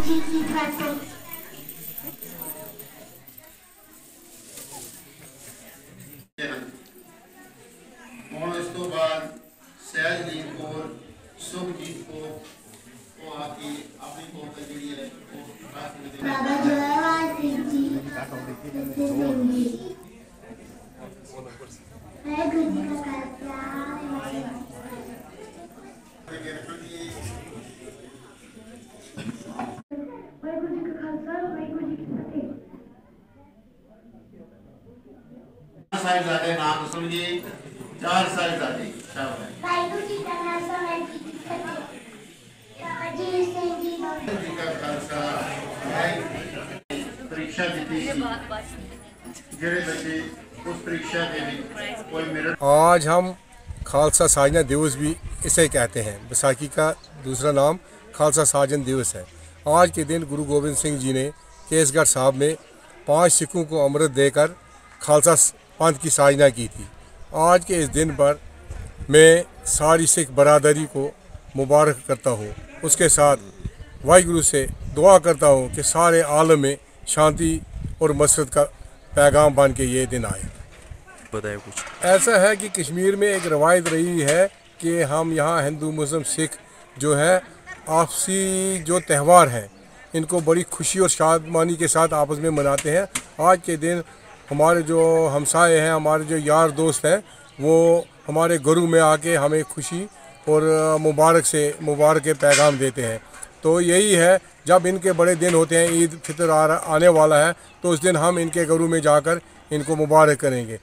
जी की फतेह। और इस तो बाद सैजदीन को सुखजीत को वो आके अपनी पोता जी है बाबा जोरावर सिंह जी देंगे। मैं गुरु जी का खालसा वाहिगुरू जी का खालसा वाहिगुरू जी की फतेह। साहिबजादे नाम सुनिए, 4 साहिबजादे शाबाश। वाहिगुरू जी का खालसा वाहिगुरू जी की फतेह। अजीत सिंह जी जी का खालसा परीक्षा दी थी जेड़े बच्चे उस परीक्षा के लिए कोई मेरिट। आज हम खालसा साजना दिवस भी इसे कहते हैं। बैसाखी का दूसरा नाम खालसा साजन दिवस है। आज के दिन गुरु गोबिंद सिंह जी ने केसगढ़ साहब में 5 सिखों को अमृत देकर खालसा पंथ की साजना की थी। आज के इस दिन पर मैं सारी सिख बरादरी को मुबारक करता हूँ। उसके साथ वाहिगुरु से दुआ करता हूँ कि सारे आलम में शांति और मसरत का पैगाम बन के ये दिन आए। बताए कुछ ऐसा है कि कश्मीर में एक रवायत रही है कि हम यहाँ हिंदू मुस्लिम सिख जो है आपसी जो त्यौहार हैं इनको बड़ी खुशी और शादमानी के साथ आपस में मनाते हैं। आज के दिन हमारे जो हमसाए हैं, हमारे जो यार दोस्त हैं, वो हमारे घरों में आके हमें खुशी और मुबारक के पैगाम देते हैं। तो यही है, जब इनके बड़े दिन होते हैं, ईद फितर आने वाला है, तो उस दिन हम इनके घरों में जाकर इनको मुबारक करेंगे।